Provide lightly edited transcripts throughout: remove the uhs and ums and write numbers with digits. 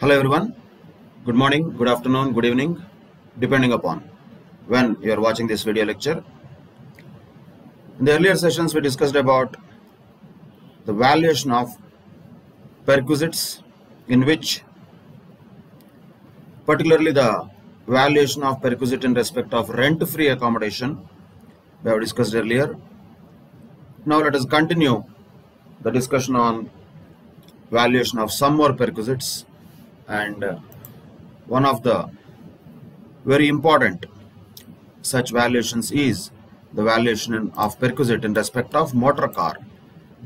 Hello everyone, good morning, good afternoon, good evening, depending upon when you are watching this video lecture. In the earlier sessions we discussed about the valuation of perquisites, in which particularly the valuation of perquisite in respect of rent-free accommodation we have discussed earlier. Now let us continue the discussion on valuation of some more perquisites, and one of the very important such valuations is the valuation of perquisite in respect of motor car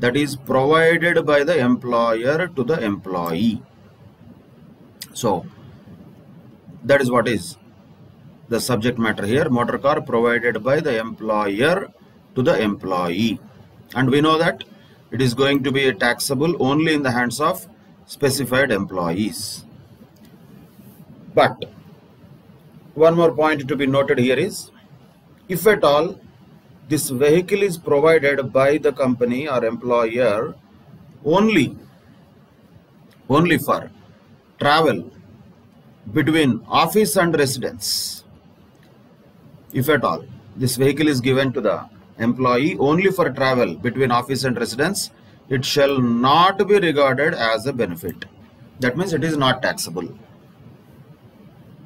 that is provided by the employer to the employee. So that is what is the subject matter here: motor car provided by the employer to the employee, and we know that it is going to be taxable only in the hands of specified employees. But one more point to be noted here is, if at all this vehicle is provided by the company or employer only for travel between office and residence, if at all this vehicle is given to the employee only for travel between office and residence, it shall not be regarded as a benefit. That means it is not taxable.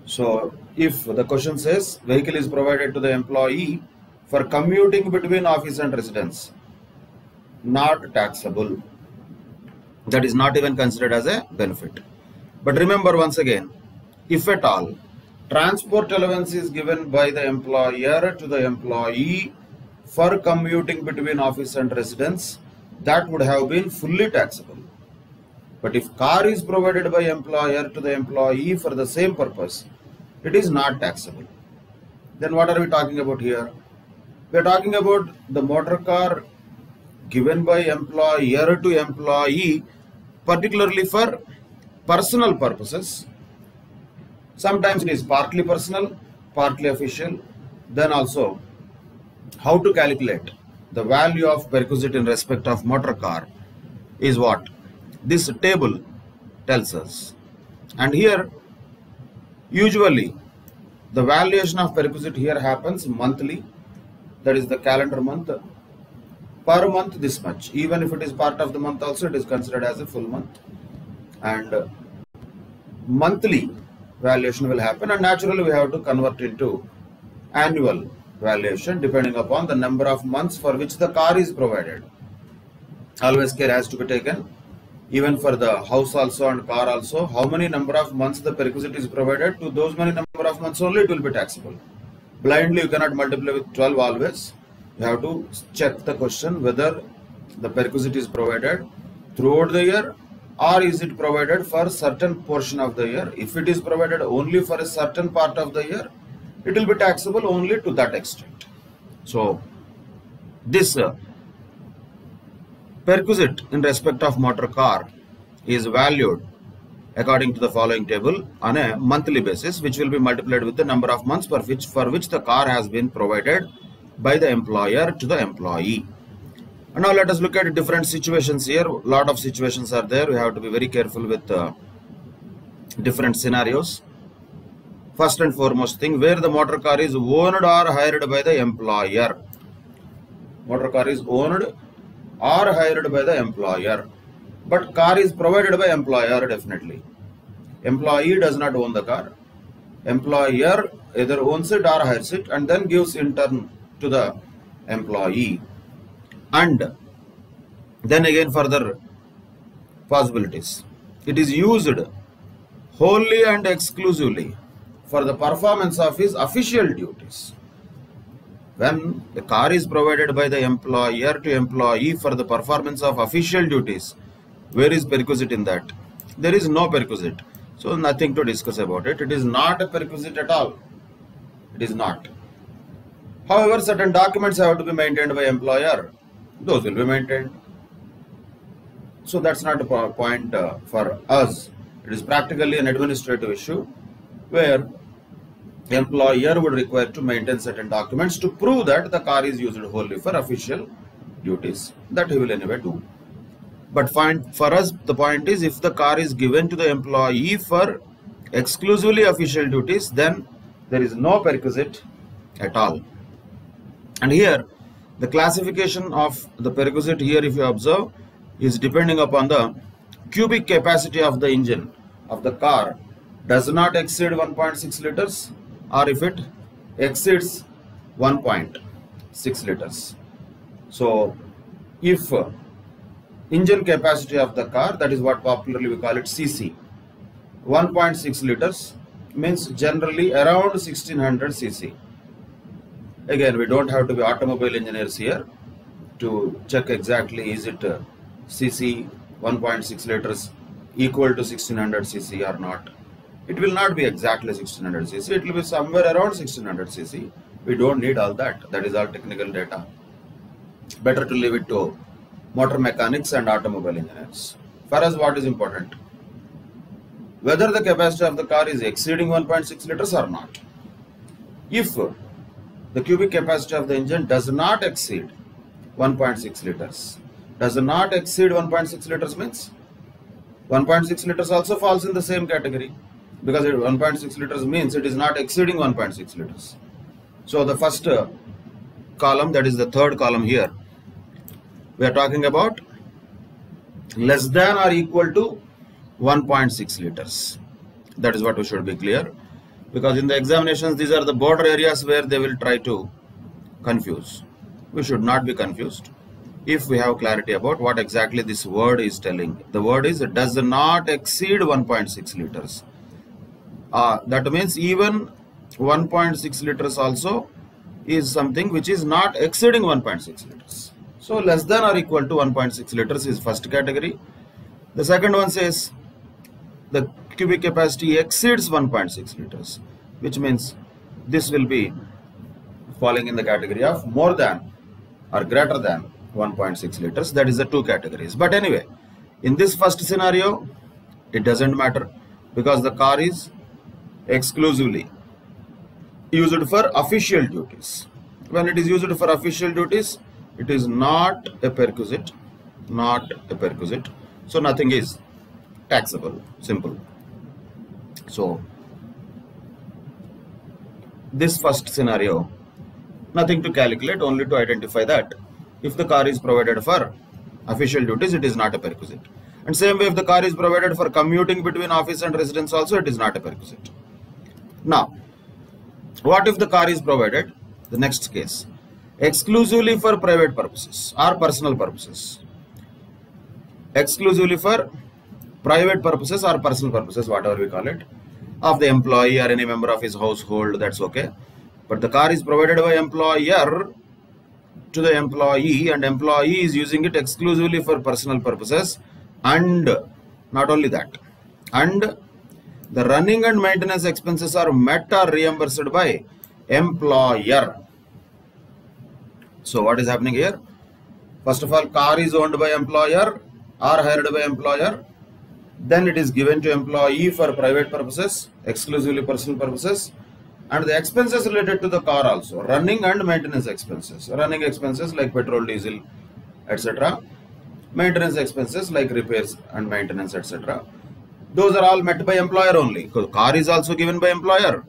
So if the question says vehicle is provided to the employee for commuting between office and residence, not taxable. That is not even considered as a benefit. But remember once again, if at all transport allowance is given by the employer to the employee for commuting between office and residence, that would have been fully taxable. But if car is provided by employer to the employee for the same purpose, it is not taxable. Then what are we talking about here? We are talking about the motor car given by employer to employee, particularly for personal purposes. Sometimes it is partly personal, partly official. Then also, how to calculate the value of perquisite in respect of motor car is what this table tells us. And here, usually the valuation of perquisite here happens monthly, that is the calendar month. Per month this much. Even if it is part of the month also, it is considered as a full month. And monthly valuation will happen, and naturally we have to convert into annual valuation depending upon the number of months for which the car is provided. Always care has to be taken, even for the house also and car also, how many number of months the perquisite is provided, to those many number of months only it will be taxable. Blindly you cannot multiply with 12 always. You have to check the question whether the perquisite is provided throughout the year or is it provided for certain portion of the year. If it is provided only for a certain part of the year, it will be taxable only to that extent. So this perquisite in respect of motor car is valued according to the following table on a monthly basis, which will be multiplied with the number of months for which the car has been provided by the employer to the employee. And now let us look at different situations here. A lot of situations are there. We have to be very careful with different scenarios. First and foremost thing, where the motor car is owned or hired by the employer. Motor car is owned or hired by the employer, but car is provided by employer definitely. Employee does not own the car. Employer either owns it or hires it and then gives in turn to the employee. And then again further possibilities. It is used wholly and exclusively for the performance of his official duties. When the car is provided by the employer to employee for the performance of official duties, where is perquisite in that? There is no perquisite. So nothing to discuss about it. It is not a perquisite at all. It is not. However, certain documents have to be maintained by employer. Those will be maintained. So that's not a point for us. It is practically an administrative issue where the employer would require to maintain certain documents to prove that the car is used wholly for official duties. That he will anyway do. But for us, the point is, if the car is given to the employee for exclusively official duties, then there is no perquisite at all. And here, the classification of the perquisite here, if you observe, is depending upon the cubic capacity of the engine of the car does not exceed 1.6 liters, or if it exceeds 1.6 liters. So, if engine capacity of the car, that is what popularly we call it cc, 1.6 liters means generally around 1600 cc. Again, we don't have to be automobile engineers here to check exactly is it cc 1.6 liters equal to 1600 cc or not. It will not be exactly 1600 cc, it will be somewhere around 1600 cc. We don't need all that, that is all technical data. Better to leave it to motor mechanics and automobile engineers. For us, what is important? Whether the capacity of the car is exceeding 1.6 liters or not. If the cubic capacity of the engine does not exceed 1.6 liters, does not exceed 1.6 liters means 1.6 liters also falls in the same category, because 1.6 liters means it is not exceeding 1.6 liters. So the first column, that is the third column here, we are talking about less than or equal to 1.6 liters. That is what we should be clear, because in the examinations these are the border areas where they will try to confuse. We should not be confused if we have clarity about what exactly this word is telling. The word is it does not exceed 1.6 liters. That means even 1.6 liters also is something which is not exceeding 1.6 liters. So less than or equal to 1.6 liters is first category. The second one says the cubic capacity exceeds 1.6 liters, which means this will be falling in the category of more than or greater than 1.6 liters. That is the two categories. But anyway, in this first scenario, it doesn't matter, because the car is exclusively used for official duties. When it is used for official duties, it is not a perquisite, so nothing is taxable. Simple. So this first scenario, nothing to calculate, only to identify that if the car is provided for official duties, it is not a perquisite. And same way, if the car is provided for commuting between office and residence also, it is not a perquisite. Now, what if the car is provided, the next case, exclusively for private purposes or personal purposes? Exclusively for private purposes or personal purposes, whatever we call it, of the employee or any member of his household, that's okay. But the car is provided by employer to the employee, and employee is using it exclusively for personal purposes, and not only that, and the running and maintenance expenses are met or reimbursed by employer. So what is happening here? First of all, car is owned by employer or hired by employer. Then it is given to employee for private purposes, exclusively personal purposes. And the expenses related to the car also, running and maintenance expenses. Running expenses like petrol, diesel, etc. Maintenance expenses like repairs and maintenance, etc. Those are all met by employer only. Because car is also given by employer.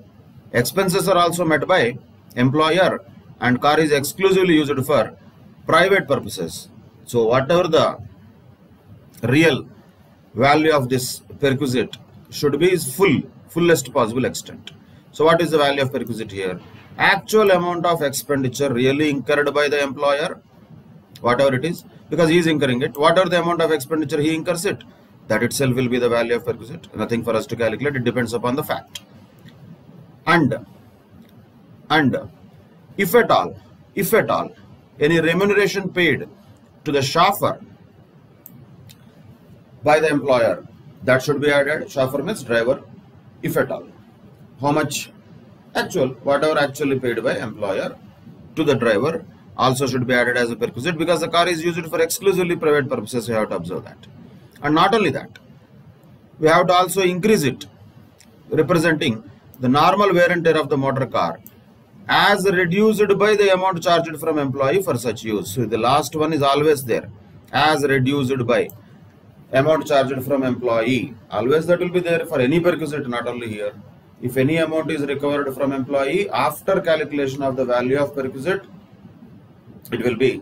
Expenses are also met by employer. And car is exclusively used for private purposes. So whatever the real value of this perquisite should be is fullest possible extent. So what is the value of perquisite here? Actual amount of expenditure really incurred by the employer, whatever it is, because he is incurring it. Whatever the amount of expenditure he incurs it, that itself will be the value of perquisite. Nothing for us to calculate, it depends upon the fact. And if at all, any remuneration paid to the chauffeur by the employer, that should be added. Chauffeur means driver, if at all. How much? Whatever actually paid by employer to the driver also should be added as a perquisite, because the car is used for exclusively private purposes. We have to observe that. And not only that, we have to also increase it, representing the normal wear and tear of the motor car as reduced by the amount charged from employee for such use. So the last one is always there, as reduced by. amount charged from employee. Always that will be there for any perquisite, not only here. If any amount is recovered from employee after calculation of the value of perquisite, it will be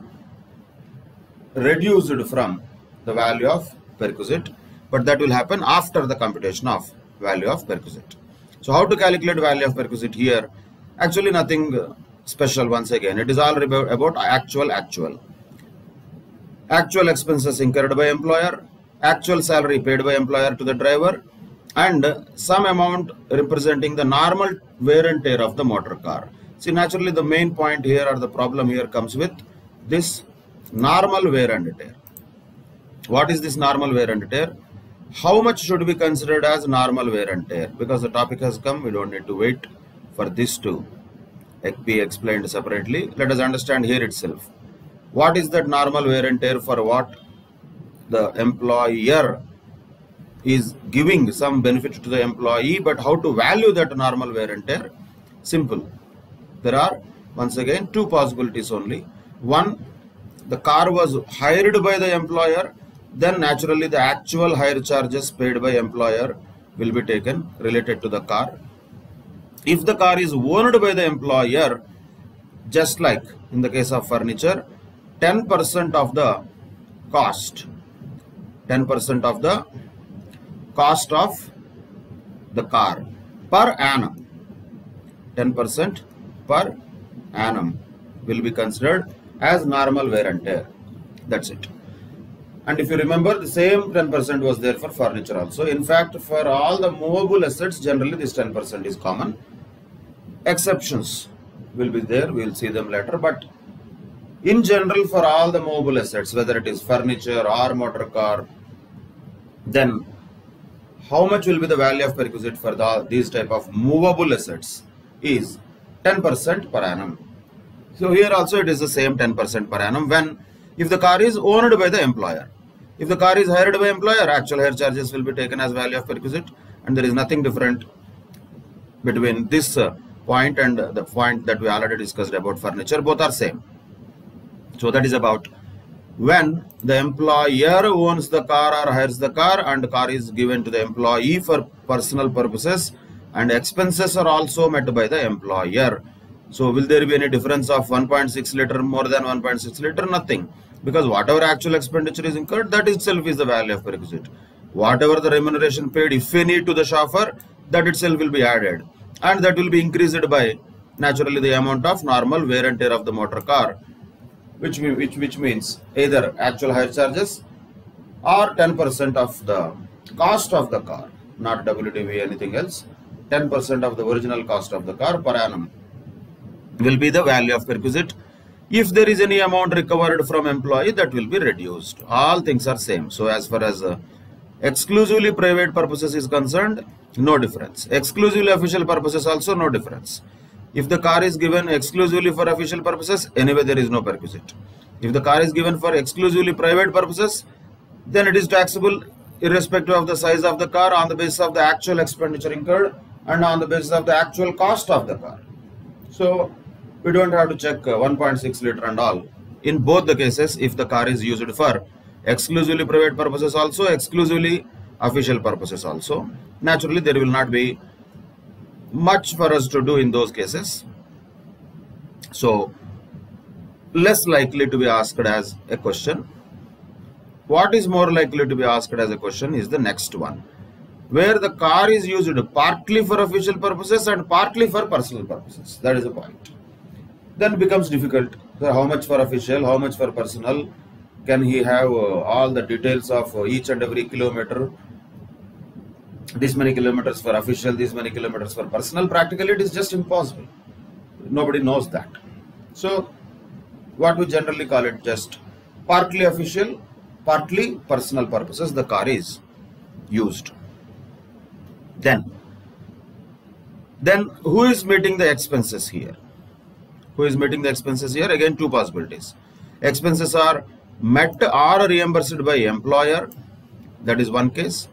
reduced from the value of perquisite, but that will happen after the computation of value of perquisite. So how to calculate value of perquisite here? Actually nothing special. Once again, it is all about actual expenses incurred by employer, actual salary paid by employer to the driver, and some amount representing the normal wear and tear of the motor car. See, naturally the main point here or the problem here comes with this normal wear and tear. What is this normal wear and tear? How much should be considered as normal wear and tear? Because the topic has come, we don't need to wait for this to be explained separately. Let us understand here itself. What is that normal wear and tear for what the employer is giving some benefit to the employee, but how to value that normal wear and tear? Simple. There are once again two possibilities only. One, the car was hired by the employer, then naturally the actual hire charges paid by employer will be taken related to the car. If the car is owned by the employer, just like in the case of furniture, 10% of the cost, 10% of the cost of the car per annum, 10% per annum will be considered as normal wear and tear. That's it. And if you remember, the same 10% was there for furniture also. In fact, for all the movable assets, generally this 10% is common. Exceptions will be there, we will see them later, but in general for all the movable assets, whether it is furniture or motor car, then how much will be the value of perquisite for these type of movable assets is 10% per annum. So here also it is the same 10% per annum when if the car is owned by the employer. If the car is hired by employer, actual hire charges will be taken as value of perquisite, and there is nothing different between this point and the point that we already discussed about furniture. Both are same. So that is about when the employer owns the car or hires the car and the car is given to the employee for personal purposes and expenses are also met by the employer. So will there be any difference of 1.6 liter more than 1.6 liter? Nothing, because whatever actual expenditure is incurred, that itself is the value of perquisite. Whatever the remuneration paid, if any, to the chauffeur, that itself will be added, and that will be increased by naturally the amount of normal wear and tear of the motor car, which means either actual hire charges or 10% of the cost of the car, not WDV, anything else. 10% of the original cost of the car per annum will be the value of perquisite. If there is any amount recovered from employee, that will be reduced. All things are same. So as far as exclusively private purposes is concerned, no difference. Exclusively official purposes also no difference. If the car is given exclusively for official purposes, anyway there is no perquisite. If the car is given for exclusively private purposes, then it is taxable irrespective of the size of the car on the basis of the actual expenditure incurred and on the basis of the actual cost of the car. So we don't have to check 1.6 liter and all. In both the cases, if the car is used for exclusively private purposes also, exclusively official purposes also, naturally there will not be much for us to do in those cases. So less likely to be asked as a question. What is more likely to be asked as a question is the next one, where the car is used partly for official purposes and partly for personal purposes. That is the point. Then becomes difficult. So how much for official, how much for personal? Can he have all the details of each and every kilometer? This many kilometers for official, this many kilometers for personal. Practically it is just impossible. Nobody knows that. So what we generally call it, just partly official, partly personal purposes the car is used. Then who is meeting the expenses here? Who is meeting the expenses here? Again, two possibilities. Expenses are met or reimbursed by employer. That is one case.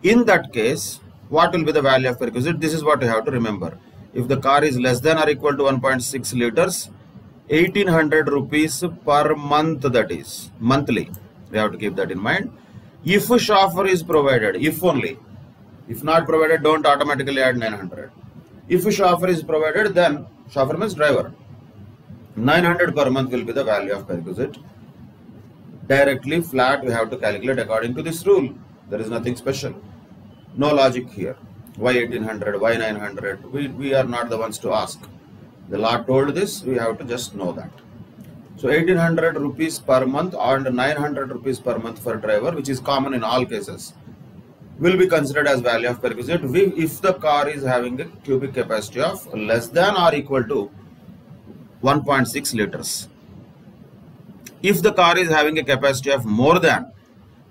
In that case, what will be the value of perquisite? This is what you have to remember. If the car is less than or equal to 1.6 liters, 1800 rupees per month, that is monthly. We have to keep that in mind. If a chauffeur is provided, if only, if not provided, don't automatically add 900. If a chauffeur is provided, then chauffeur means driver. 900 per month will be the value of perquisite. Directly flat we have to calculate according to this rule. There is nothing special. No logic here. Why 1800? Why 900? We are not the ones to ask. The law told this, we have to just know that. So 1800 rupees per month and 900 rupees per month for driver, which is common in all cases, will be considered as value of perquisite if the car is having a cubic capacity of less than or equal to 1.6 liters. If the car is having a capacity of more than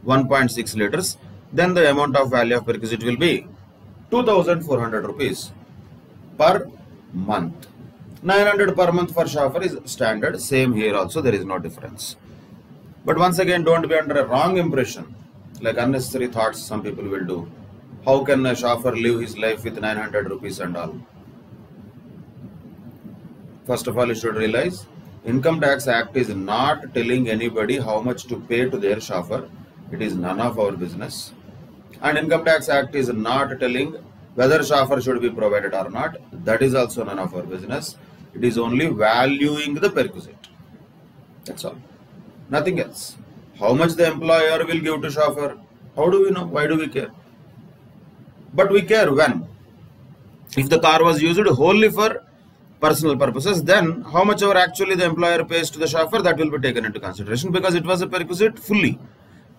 1.6 liters, then the amount of value of perquisite will be 2400 rupees per month. 900 per month for chauffeur is standard. Same here also, there is no difference. But once again, don't be under a wrong impression, like unnecessary thoughts some people will do. How can a chauffeur live his life with 900 rupees and all? First of all, you should realize Income Tax Act is not telling anybody how much to pay to their chauffeur. It is none of our business. And Income Tax Act is not telling whether chauffeur should be provided or not. That is also none of our business. It is only valuing the perquisite. That's all. Nothing else. How much the employer will give to chauffeur? How do we know? Why do we care? But we care when? If the car was used wholly for personal purposes, then how much ever actually the employer pays to the chauffeur, that will be taken into consideration because it was a perquisite fully.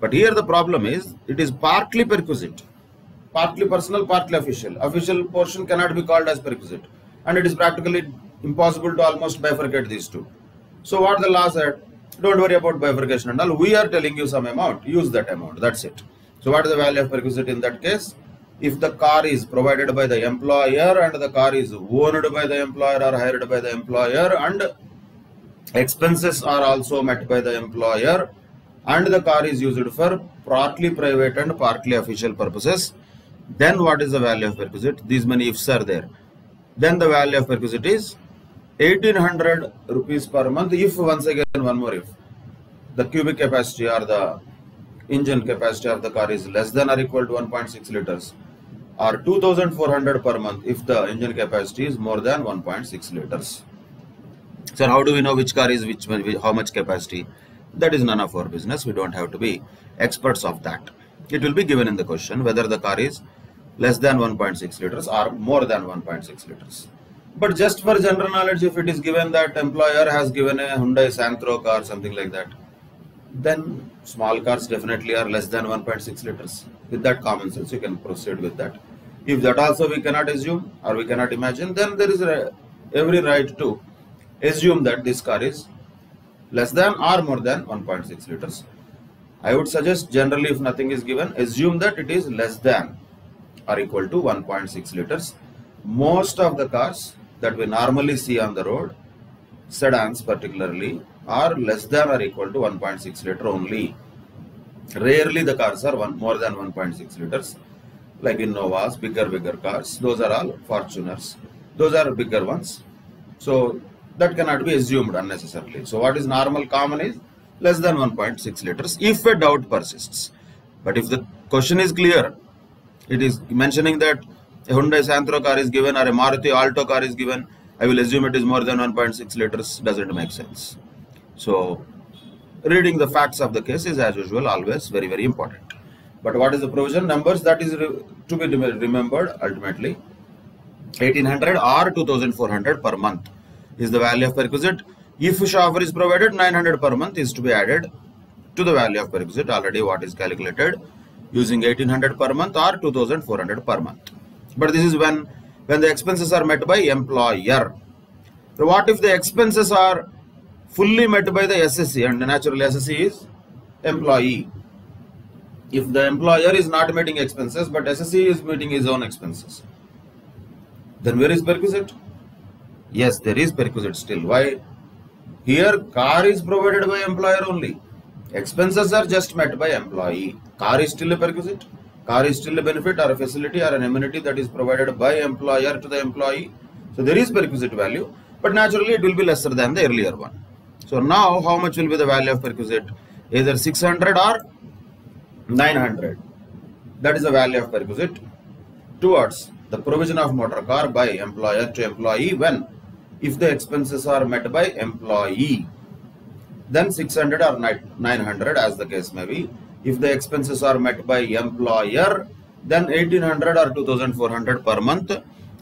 But here the problem is, it is partly perquisite, partly personal, partly official. Official portion cannot be called as perquisite, and it is practically impossible to almost bifurcate these two. So what the law said, don't worry about bifurcation and all, we are telling you some amount, use that amount, that's it. So what is the value of perquisite in that case? If the car is provided by the employer and the car is owned by the employer or hired by the employer and expenses are also met by the employer and the car is used for partly private and partly official purposes, then what is the value of perquisite? These many ifs are there. Then the value of perquisite is 1800 rupees per month if, once again, one more if, the cubic capacity or the engine capacity of the car is less than or equal to 1.6 liters, or 2400 per month if the engine capacity is more than 1.6 liters. So how do we know which car is which, how much capacity? That is none of our business. We don't have to be experts of that. It will be given in the question whether the car is less than 1.6 liters or more than 1.6 liters. But just for general knowledge, if it is given that employer has given a Hyundai Santro car, something like that, then small cars definitely are less than 1.6 liters. With that common sense, you can proceed with that. If that also we cannot assume or we cannot imagine, then there is every right to assume that this car is less than or more than 1.6 liters. I would suggest generally, if nothing is given, assume that it is less than or equal to 1.6 liters. Most of the cars that we normally see on the road, sedans particularly, are less than or equal to 1.6 liter only. Rarely the cars are more than 1.6 liters, like Innovas, bigger cars. Those are all Fortuners. Those are bigger ones. So that cannot be assumed unnecessarily. So what is normal common is less than 1.6 liters if a doubt persists. But if the question is clear, it is mentioning that a Hyundai Santro car is given or a Maruti Alto car is given, I will assume it is more than 1.6 liters, doesn't make sense. So reading the facts of the case is, as usual, always very, very important. But what is the provision? Numbers that is to be remembered ultimately. 1800 or 2400 per month is the value of perquisite. If chauffeur is provided, 900 per month is to be added to the value of perquisite. Already what is calculated using 1800 per month or 2400 per month. But this is when the expenses are met by employer. So what if the expenses are fully met by the SSC, and naturally SSC is employee? If the employer is not meeting expenses but SSC is meeting his own expenses, then where is perquisite? Yes, there is perquisite still. Why? Here car is provided by employer only. Expenses are just met by employee. Car is still a perquisite. Car is still a benefit or a facility or an amenity that is provided by employer to the employee. So there is perquisite value, but naturally it will be lesser than the earlier one. So now how much will be the value of perquisite? Either 600 or 900. That is the value of perquisite towards the provision of motor car by employer to employee when, if the expenses are met by employee, then 600 or 900 as the case may be. If the expenses are met by employer, then 1800 or 2400 per month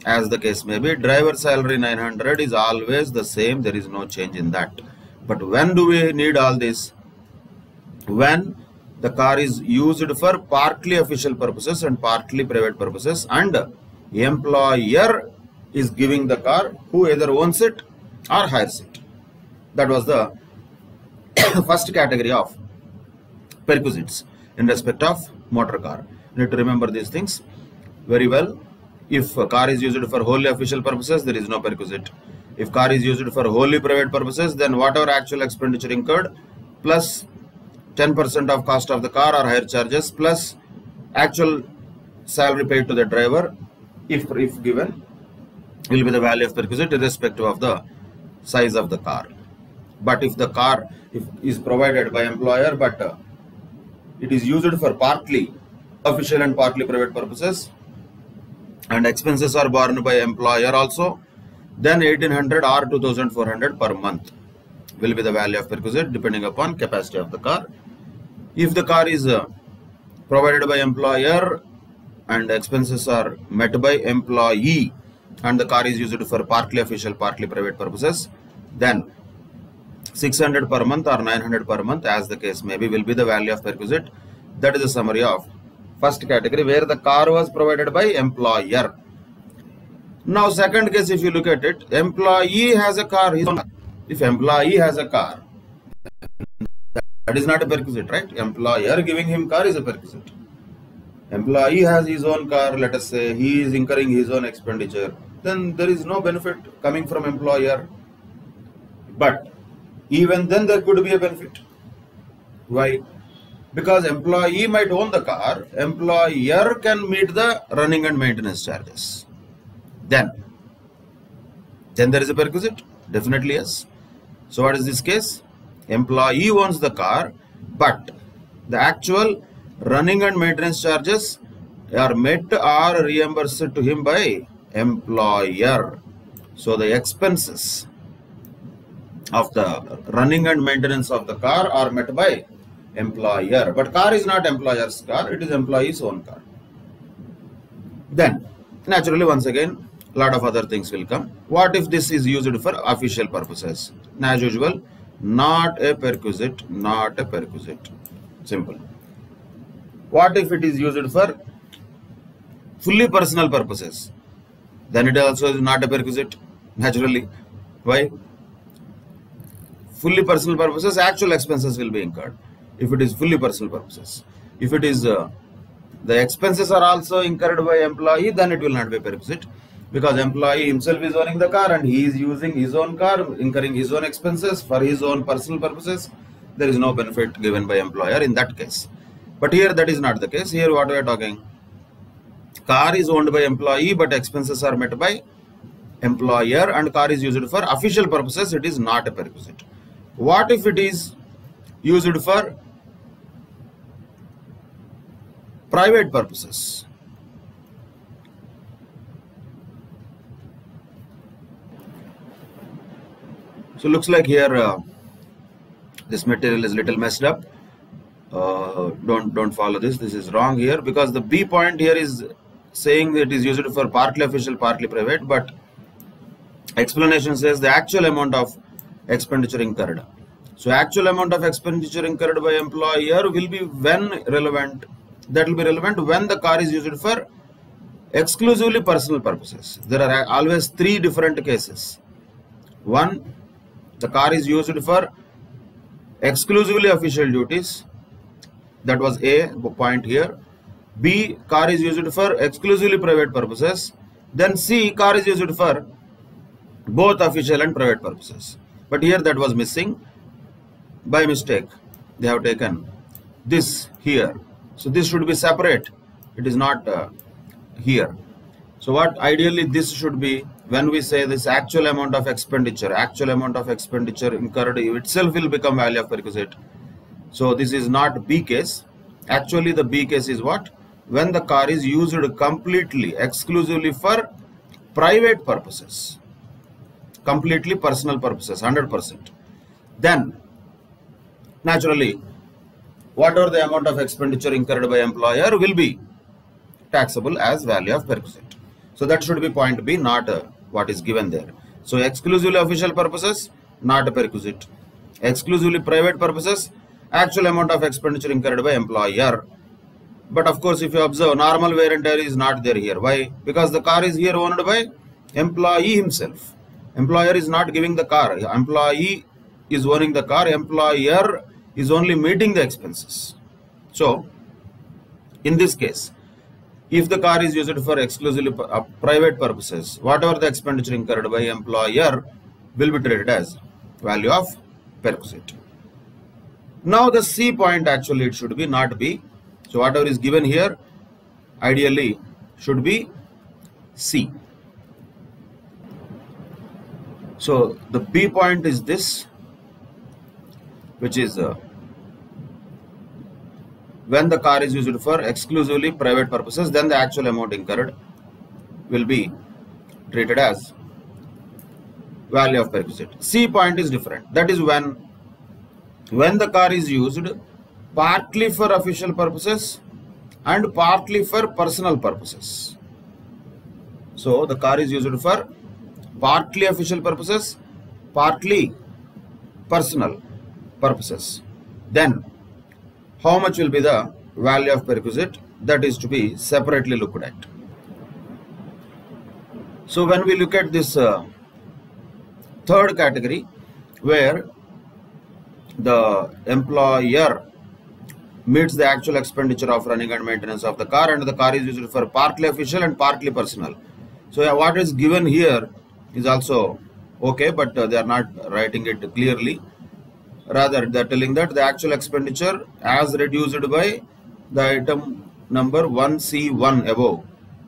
as the case may be. Driver salary 900 is always the same, there is no change in that. But when do we need all this? When the car is used for partly official purposes and partly private purposes, and employer is giving the car, who either owns it or hires it. That was the first category of perquisites in respect of motor car. You need to remember these things very well. If a car is used for wholly official purposes, there is no perquisite. If car is used for wholly private purposes, then whatever actual expenditure incurred plus 10% of cost of the car or hire charges plus actual salary paid to the driver, if given, will be the value of perquisite irrespective of the size of the car. But if the car is provided by employer but it is used for partly official and partly private purposes and expenses are borne by employer also, then 1800 or 2400 per month will be the value of perquisite depending upon capacity of the car. If the car is provided by employer and expenses are met by employee and the car is used for partly official, partly private purposes, then 600 per month or 900 per month as the case may be will be the value of perquisite. That is the summary of first category where the car was provided by employer. Now second case, if you look at it, employee has a car, his own car. If employee has a car, that is not a perquisite, right? Employer giving him car is a perquisite. Employee has his own car, let us say he is incurring his own expenditure, then there is no benefit coming from employer. But even then there could be a benefit. Why? Because employee might own the car, employer can meet the running and maintenance charges. Then there is a perquisite? Definitely yes. So what is this case? Employee owns the car, but the actual running and maintenance charges are met or reimbursed to him by employer. So the expenses of the running and maintenance of the car are met by employer. But car is not employer's car, it is employee's own car. Then naturally once again a lot of other things will come. What if this is used for official purposes? As usual, not a perquisite, not a perquisite. Simple. What if it is used for fully personal purposes? Then it also is not a perquisite, naturally. Why? Fully personal purposes, actual expenses will be incurred. If it is fully personal purposes. If it is the expenses are also incurred by employee, then it will not be perquisite. Because employee himself is owning the car and he is using his own car, incurring his own expenses for his own personal purposes, there is no benefit given by employer in that case. But here that is not the case. Here what we are talking, car is owned by employee but expenses are met by employer and car is used for official purposes, it is not a perquisite. What if it is used for private purposes? So looks like here this material is little messed up. Don't follow this. This is wrong here because the B point here is saying that it is used for partly official, partly private, but explanation says the actual amount of expenditure incurred. So actual amount of expenditure incurred by employer will be when relevant. That will be relevant when the car is used for exclusively personal purposes. There are always three different cases. One, the car is used for exclusively official duties. That was A point here. B, car is used for exclusively private purposes. Then C, car is used for both official and private purposes. But here that was missing. By mistake, they have taken this here. So this should be separate. It is not here. So what ideally this should be, when we say this actual amount of expenditure incurred itself will become value of perquisite. So this is not B case. Actually, the B case is what? When the car is used completely, exclusively for private purposes, completely personal purposes, 100%. Then, naturally, whatever the amount of expenditure incurred by employer will be taxable as value of perquisite. So that should be point B, not what is given there. So exclusively official purposes, not a perquisite. Exclusively private purposes, actual amount of expenditure incurred by employer. But of course, if you observe, normal wear and tear is not there here. Why? Because the car is here owned by employee himself. Employer is not giving the car. Employee is owning the car. Employer is only meeting the expenses. So, in this case, if the car is used for exclusively private purposes, whatever the expenditure incurred by employer will be treated as value of perquisite. Now the C point, actually it should be not B. So whatever is given here ideally should be C. So the B point is this, which is when the car is used for exclusively private purposes, then the actual amount incurred will be treated as value of perquisite. C point is different. That is when the car is used partly for official purposes and partly for personal purposes. So the car is used for partly official purposes, partly personal purposes. Then how much will be the value of perquisite? That is to be separately looked at. So when we look at this third category, where the employer meets the actual expenditure of running and maintenance of the car, and the car is used for partly official and partly personal. So what is given here is also okay, but they are not writing it clearly. Rather, they are telling that the actual expenditure as reduced by the item number 1C1 above.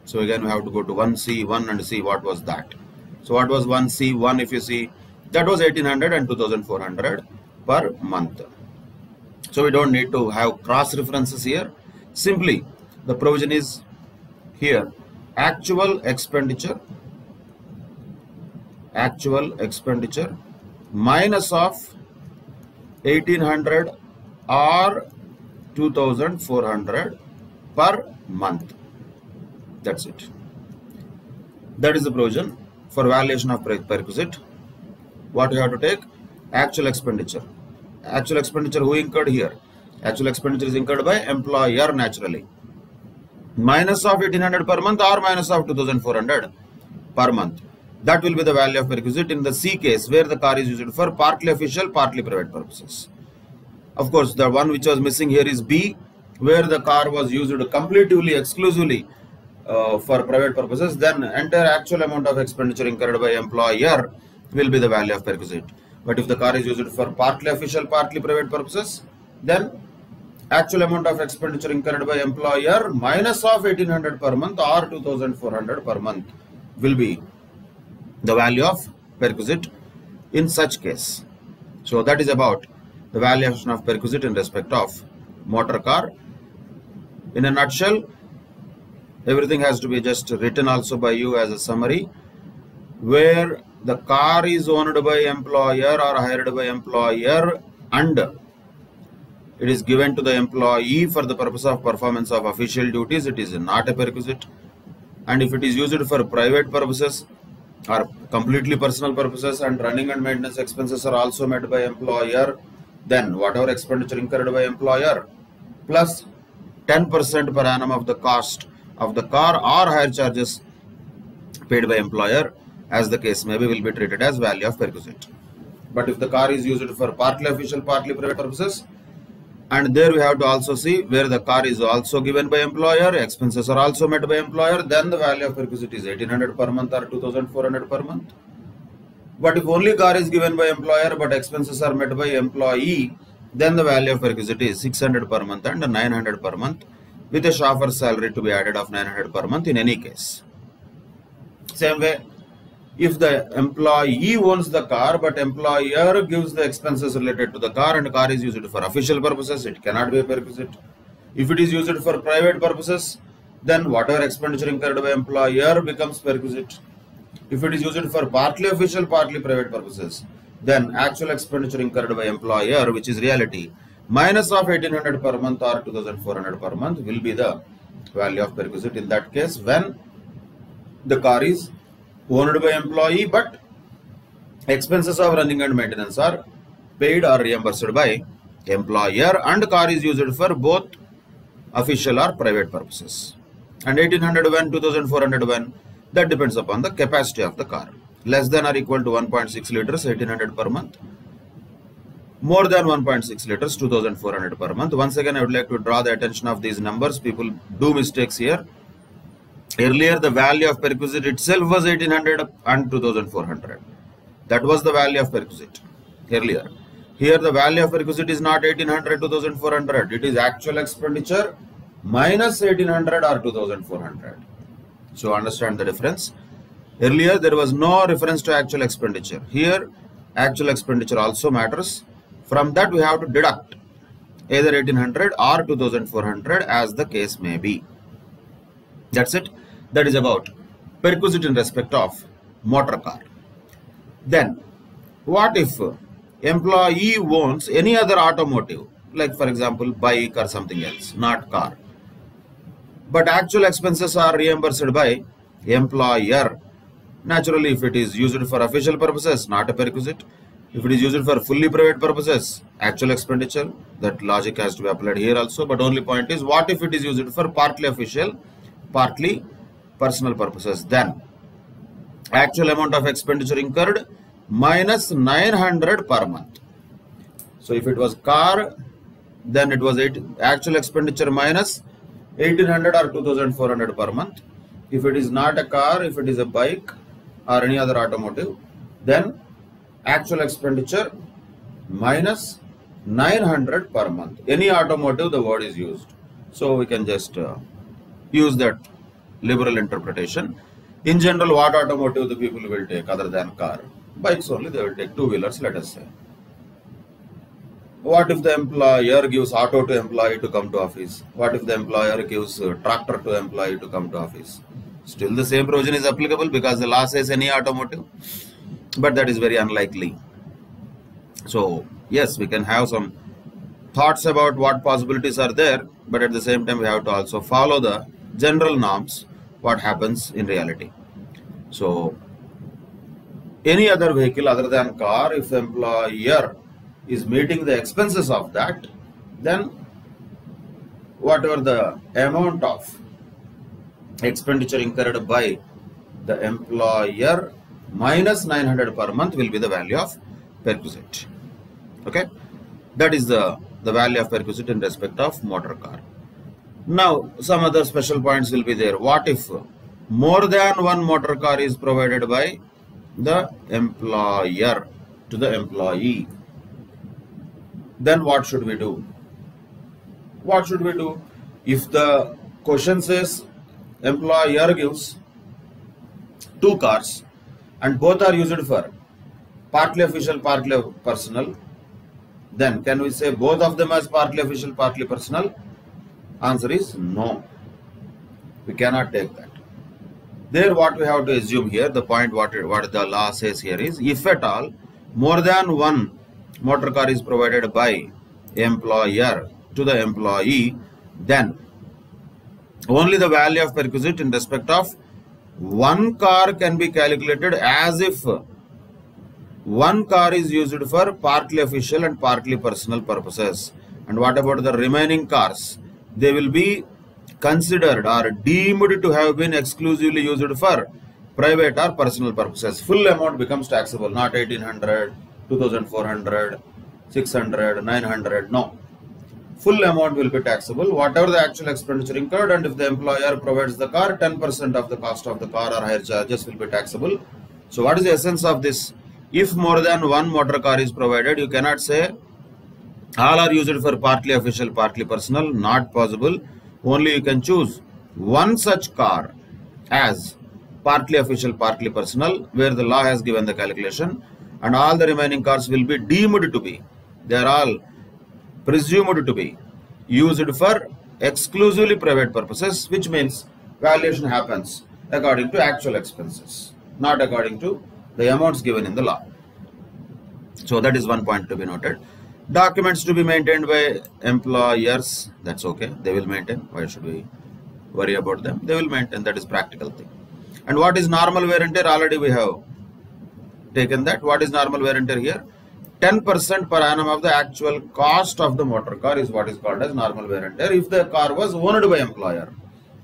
So again we have to go to 1C1 and see what was that. So what was 1C1? If you see, that was 1800 and 2400 per month. So we don't need to have cross references here. Simply the provision is here: actual expenditure minus of 1800 or 2400 per month. That's it. That is the provision for valuation of perquisite. What you have to take? Actual expenditure. Actual expenditure who incurred here? Actual expenditure is incurred by employer naturally. Minus of 1800 per month or minus of 2400 per month. That will be the value of perquisite in the C case, where the car is used for partly official, partly private purposes. Of course, the one which was missing here is B, where the car was used completely, exclusively for private purposes. Then entire actual amount of expenditure incurred by employer will be the value of perquisite. But if the car is used for partly official, partly private purposes, then actual amount of expenditure incurred by employer minus of 1800 per month or 2400 per month will be the value of perquisite in such case. So that is about the valuation of perquisite in respect of motor car. In a nutshell, everything has to be just written also by you as a summary, where the car is owned by employer or hired by employer and it is given to the employee for the purpose of performance of official duties, it is not a perquisite. And if it is used for private purposes or completely personal purposes and running and maintenance expenses are also met by employer, then whatever expenditure incurred by employer plus 10% per annum of the cost of the car or hire charges paid by employer, as the case may be, will be treated as value of perquisite. But if the car is used for partly official, partly private purposes, and there we have to also see where the car is also given by employer, expenses are also met by employer, then the value of perquisite is 1800 per month or 2400 per month. But if only car is given by employer but expenses are met by employee, then the value of perquisite is 600 per month and 900 per month, with a chauffeur's salary to be added of 900 per month in any case. Same way, if the employee owns the car but employer gives the expenses related to the car and car is used for official purposes, it cannot be a perquisite. If it is used for private purposes, then whatever expenditure incurred by employer becomes perquisite. If it is used for partly official, partly private purposes, then actual expenditure incurred by employer, which is reality, minus of 1800 per month or 2400 per month will be the value of perquisite. In that case, when the car is owned by employee, but expenses of running and maintenance are paid or reimbursed by employer, and car is used for both official or private purposes. And 1800 when, 2400 when, that depends upon the capacity of the car. Less than or equal to 1.6 liters, 1800 per month. More than 1.6 liters, 2400 per month. Once again, I would like to draw the attention of these numbers. People do mistakes here. Earlier, the value of perquisite itself was 1800 and 2400. That was the value of perquisite earlier. Here, the value of perquisite is not 1800, 2400. It is actual expenditure minus 1800 or 2400. So, understand the difference. Earlier, there was no reference to actual expenditure. Here, actual expenditure also matters. From that, we have to deduct either 1800 or 2400 as the case may be. That's it. That is about perquisite in respect of motor car. Then, what if employee owns any other automotive, like for example, bike or something else, not car, but actual expenses are reimbursed by employer? Naturally, if it is used for official purposes, not a perquisite. If it is used for fully private purposes, actual expenditure, that logic has to be applied here also. But only point is, what if it is used for partly official, partly personal purposes? Then, actual amount of expenditure incurred minus 900 per month. So, if it was car, then it was actual expenditure minus 1800 or 2400 per month. If it is not a car, if it is a bike or any other automotive, then actual expenditure minus 900 per month. Any automotive, the word is used. So, we can just use that liberal interpretation. In general, what automotive the people will take other than car? Bikes only, they will take two-wheelers, let us say. What if the employer gives auto to employee to come to office? What if the employer gives tractor to employee to come to office? Still the same provision is applicable because the law says any automotive. But that is very unlikely. So, yes, we can have some thoughts about what possibilities are there, but at the same time, we have to also follow the general norms, what happens in reality. So, any other vehicle other than car, if the employer is meeting the expenses of that, then whatever the amount of expenditure incurred by the employer minus 900 per month will be the value of perquisite. Okay, that is the value of perquisite in respect of motor car. Now, some other special points will be there. What if more than one motor car is provided by the employer to the employee? Then what should we do? What should we do? If the question says employer gives two cars and both are used for partly official, partly personal, then can we say both of them as partly official, partly personal? Answer is no. We cannot take that. There what we have to assume here, the point what the law says here is, if at all more than one motor car is provided by employer to the employee, then only the value of perquisite in respect of one car can be calculated as if one car is used for partly official and partly personal purposes. And what about the remaining cars? They will be considered or deemed to have been exclusively used for private or personal purposes. Full amount becomes taxable, not 1800, 2400, 600, 900, no. Full amount will be taxable, whatever the actual expenditure incurred, and if the employer provides the car, 10% of the cost of the car or higher charges will be taxable. So what is the essence of this? If more than one motor car is provided, you cannot say all are used for partly official, partly personal, not possible. Only you can choose one such car as partly official, partly personal, where the law has given the calculation, and all the remaining cars will be deemed to be, they are all presumed to be used for exclusively private purposes, which means valuation happens according to actual expenses, not according to the amounts given in the law. So that is one point to be noted. Documents to be maintained by employers, that's okay, they will maintain. Why should we worry about them? They will maintain, that is practical thing. And what is normal wear and tear? Already we have taken that. What is normal wear and tear here? 10% per annum of the actual cost of the motor car is what is called as normal wear and tear if the car was owned by employer.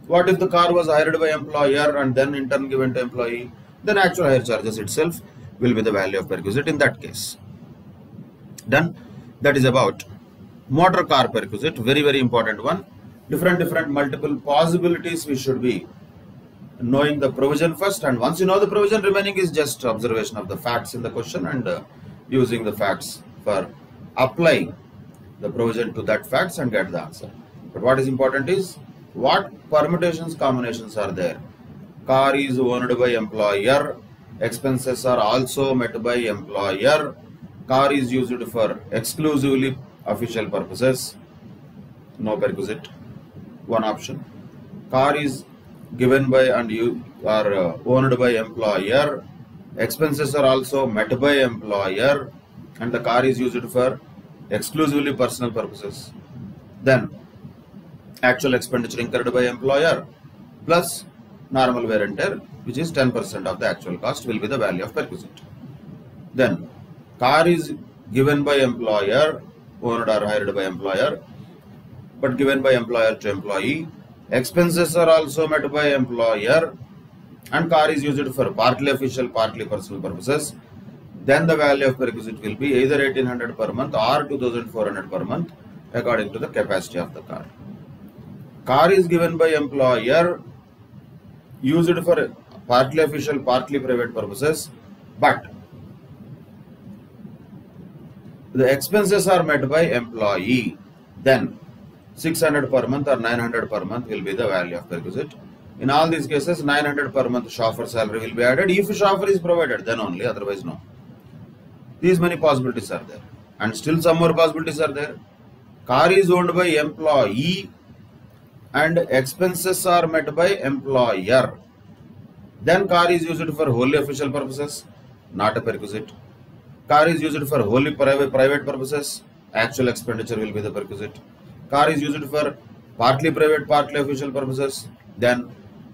What if the car was hired by employer and then in turn given to employee? Then actual hire charges itself will be the value of perquisite in that case. Done. That is about motor car perquisite. Very, very important one. Different multiple possibilities we should be knowing the provision first, and once you know the provision, remaining is just observation of the facts in the question and using the facts for applying the provision to that facts and get the answer. But what is important is what permutations, combinations are there. Car is owned by employer, expenses are also met by employer, car is used for exclusively official purposes, no perquisite, one option. Car is given by and you are owned by employer, expenses are also met by employer, and the car is used for exclusively personal purposes. Then actual expenditure incurred by employer plus normal wear and tear, which is 10% of the actual cost, will be the value of perquisite. Then car is given by employer, owned or hired by employer, but given by employer to employee. Expenses are also met by employer, and car is used for partly official, partly personal purposes. Then the value of perquisite will be either 1800 per month or 2400 per month according to the capacity of the car. Car is given by employer, used for partly official, partly private purposes, but the expenses are met by employee. Then 600 per month or 900 per month will be the value of perquisite. In all these cases, 900 per month chauffeur salary will be added if chauffeur is provided, then only, otherwise no. These many possibilities are there, and still some more possibilities are there. Car is owned by employee and expenses are met by employer. Then car is used for wholly official purposes, not a perquisite. Car is used for wholly private purposes, actual expenditure will be the perquisite. Car is used for partly private, partly official purposes, then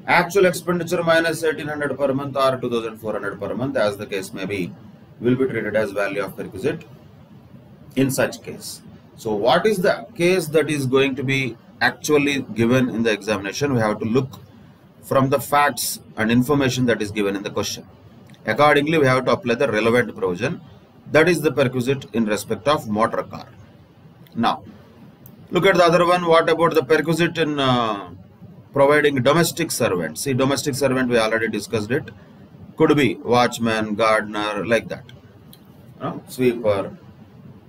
actual expenditure minus 1800 per month or 2400 per month, as the case may be, will be treated as value of perquisite in such case. So what is the case that is going to be actually given in the examination? We have to look from the facts and information that is given in the question. Accordingly, we have to apply the relevant provision, that is the perquisite in respect of motor car. Now, look at the other one. What about the perquisite in providing domestic servant? See, domestic servant, we already discussed it. Could be watchman, gardener, like that. Sweeper,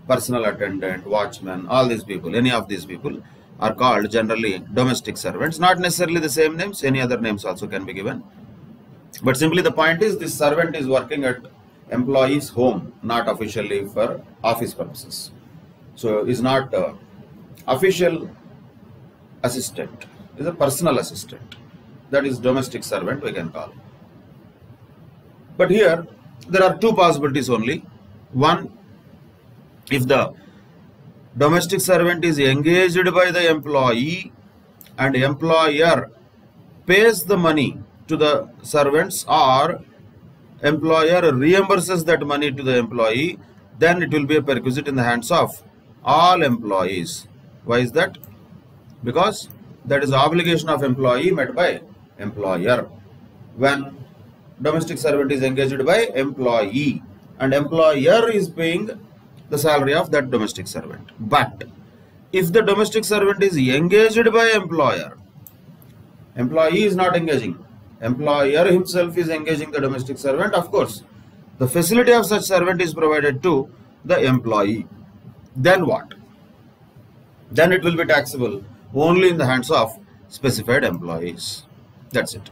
personal attendant, watchman, all these people, any of these people are called generally domestic servants. Not necessarily the same names, any other names also can be given. But simply the point is, this servant is working at employee's home, not officially for office purposes. So is not official assistant, is a personal assistant. That is domestic servant we can call. But here there are two possibilities only. One, if the domestic servant is engaged by the employee and employer pays the money to the servants, or employer reimburses that money to the employee, then it will be a perquisite in the hands of all employees. Why is that? Because that is obligation of employee met by employer. When domestic servant is engaged by employee and employer is paying the salary of that domestic servant. But if the domestic servant is engaged by employer, employee is not engaging, employer himself is engaging the domestic servant, of course the facility of such servant is provided to the employee. Then what? Then it will be taxable only in the hands of specified employees. That's it.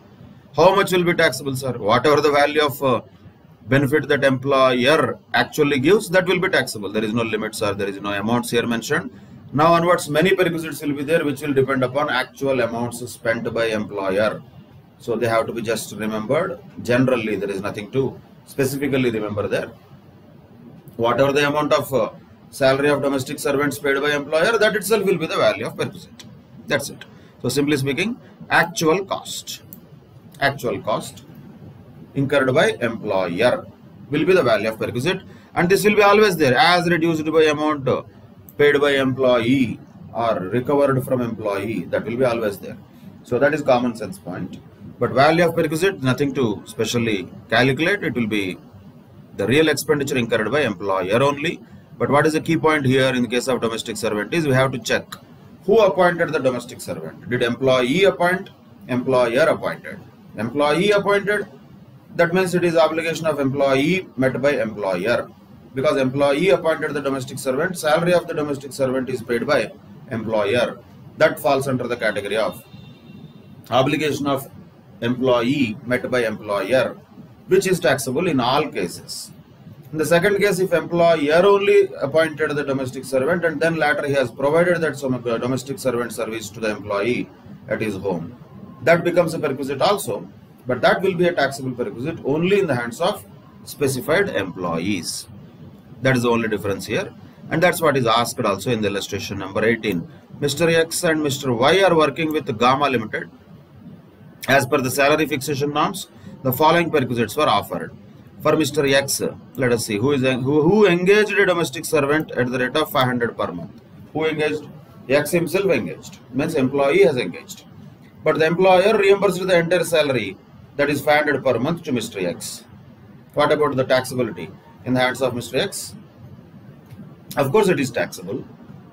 How much will be taxable, sir? Whatever the value of benefit that employer actually gives, that will be taxable. There is no limits or there is no amounts here mentioned. Now onwards, many perquisites will be there which will depend upon actual amounts spent by employer. So they have to be just remembered. Generally, there is nothing to specifically remember there. Whatever the amount of salary of domestic servants paid by employer, that itself will be the value of perquisite. That's it. So simply speaking, actual cost incurred by employer will be the value of perquisite, and this will be always there as reduced by amount paid by employee or recovered from employee. That will be always there. So that is common sense point. But value of perquisite, nothing to specially calculate. It will be the real expenditure incurred by employer only. But what is the key point here in the case of domestic servant is we have to check who appointed the domestic servant. Did employee appoint? Employer appointed. Employee appointed, that means it is obligation of employee met by employer. Because employee appointed the domestic servant, salary of the domestic servant is paid by employer. That falls under the category of obligation of employee met by employer, which is taxable in all cases. In the second case, if employer only appointed the domestic servant and then later he has provided that some domestic servant service to the employee at his home, that becomes a perquisite also, but that will be a taxable perquisite only in the hands of specified employees. That is the only difference here, and that's what is asked also in the illustration number 18. Mr. X and Mr. Y are working with Gamma Limited. As per the salary fixation norms, the following perquisites were offered. For Mr. X, let us see who engaged a domestic servant at the rate of 500 per month. Who engaged? X himself engaged, means employee has engaged. But the employer reimbursed the entire salary, that is 500 per month, to Mr. X. What about the taxability in the hands of Mr. X? Of course it is taxable,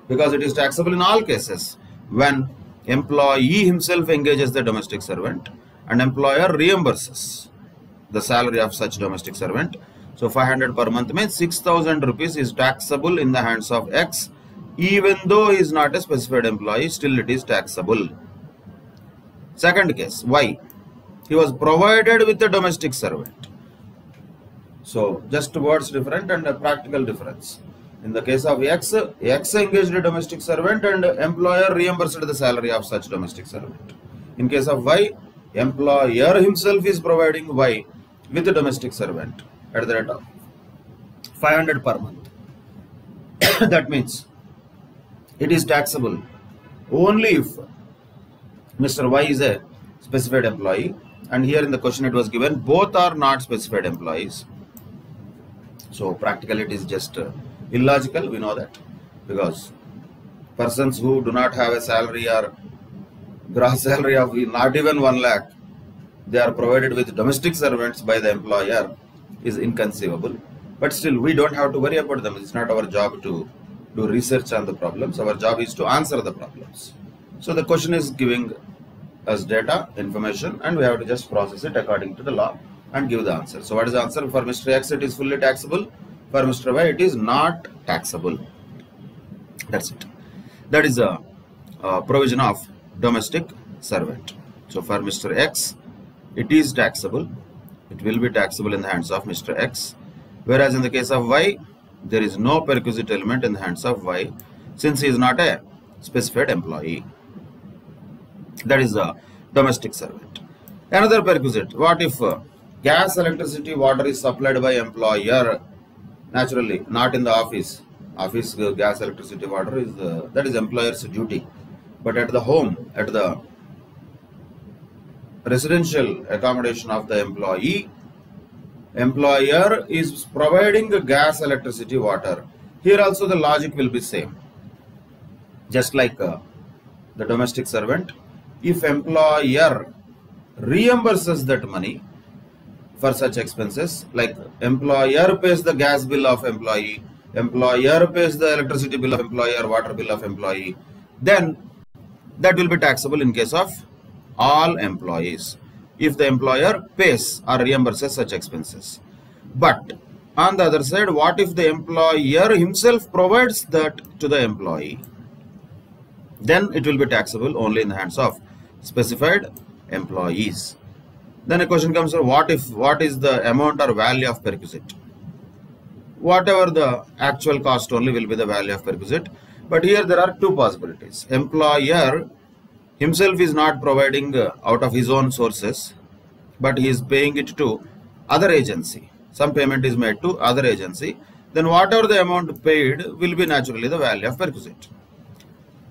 because it is taxable in all cases when employee himself engages the domestic servant and employer reimburses the salary of such domestic servant. So 500 per month means 6,000 rupees is taxable in the hands of X, even though he is not a specified employee, still it is taxable. Second case, Y. He was provided with a domestic servant. So just words different and a practical difference. In the case of X, X engaged a domestic servant and employer reimbursed the salary of such domestic servant. In case of Y, employer himself is providing Y with a domestic servant at the rate of 500 per month. That means it is taxable only if Mr. Y is a specified employee, and here in the question it was given both are not specified employees. So practically it is just illogical, we know that, because persons who do not have a salary or gross salary of not even 1 lakh, they are provided with domestic servants by the employer, is inconceivable. But still we don't have to worry about them. It's not our job to do research on the problems. Our job is to answer the problems. So the question is giving us data, information, and we have to just process it according to the law and give the answer. So what is the answer? For Mr. X it is fully taxable. For Mr. Y it is not taxable. That's it. That is a provision of domestic servant. So for Mr. X it is taxable. It will be taxable in the hands of Mr. X. Whereas in the case of Y, there is no perquisite element in the hands of Y, since he is not a specified employee. That is a domestic servant. Another perquisite. What if gas, electricity, water is supplied by employer? Naturally, not in the office. Office gas, electricity, water is that is employer's duty. But at the home, at the residential accommodation of the employee, employer is providing the gas, electricity, water. Here also the logic will be same. Just like the domestic servant, if employer reimburses that money for such expenses, like employer pays the gas bill of employee, employer pays the electricity bill of employer, water bill of employee, then that will be taxable in case of all employees, if the employer pays or reimburses such expenses. But on the other side, what if the employer himself provides that to the employee? Then it will be taxable only in the hands of specified employees. Then a question comes, what is the amount or value of perquisite? Whatever the actual cost only will be the value of perquisite. But here there are two possibilities. Employer himself is not providing out of his own sources, but he is paying it to other agency. Some payment is made to other agency. Then whatever the amount paid will be naturally the value of perquisite.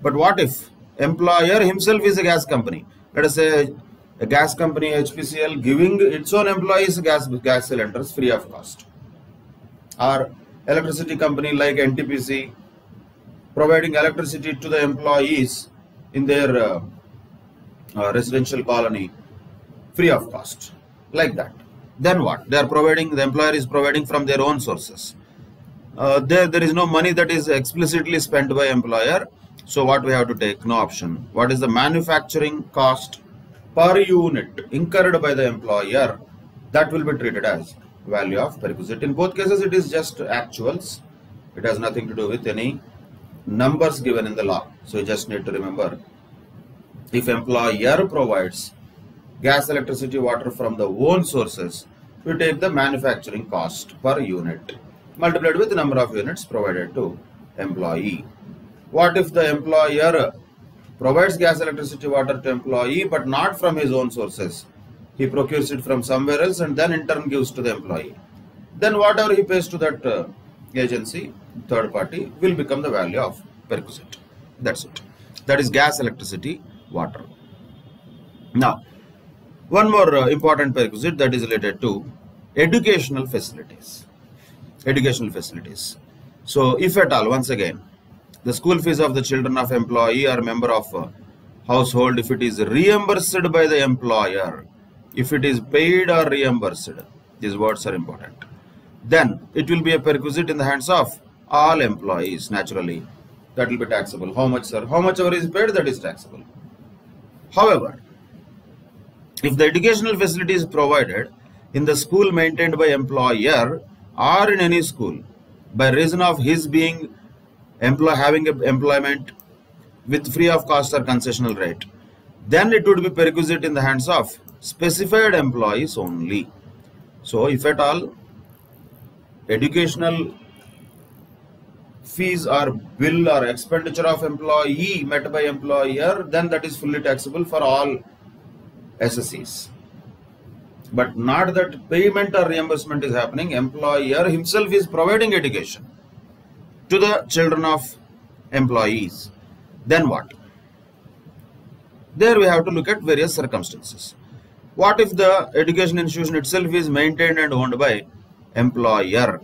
But what if employer himself is a gas company? Let us say a gas company HPCL giving its own employees gas cylinders free of cost, or electricity company like NTPC providing electricity to the employees in their residential colony free of cost, like that. Then what? They are providing, the employer is providing from their own sources. There is no money that is explicitly spent by employer. So what we have to take? No option. What is the manufacturing cost per unit incurred by the employer? That will be treated as value of perquisite. In both cases, it is just actuals. It has nothing to do with any numbers given in the law. So you just need to remember, if employer provides gas, electricity, water from the own sources, we take the manufacturing cost per unit multiplied with the number of units provided to employee. What if the employer provides gas, electricity, water to employee but not from his own sources? He procures it from somewhere else and then in turn gives to the employee. Then whatever he pays to that agency, third party, will become the value of perquisite. That's it. That is gas, electricity, water. Now, one more important perquisite that is related to educational facilities. Educational facilities. So, if at all, once again, the school fees of the children of employee or member of household, if it is reimbursed by the employer, if it is paid or reimbursed, these words are important, then it will be a perquisite in the hands of all employees. Naturally, that will be taxable. How much, sir? How much ever is paid, that is taxable. However, if the educational facility is provided in the school maintained by employer or in any school by reason of his being having employment with free of cost or concessional rate, then it would be perquisite in the hands of specified employees only. So if at all educational fees or bill or expenditure of employee met by employer, then that is fully taxable for all SSEs. But not that payment or reimbursement is happening. Employer himself is providing education to the children of employees. Then what? There we have to look at various circumstances. What if the education institution itself is maintained and owned by employer?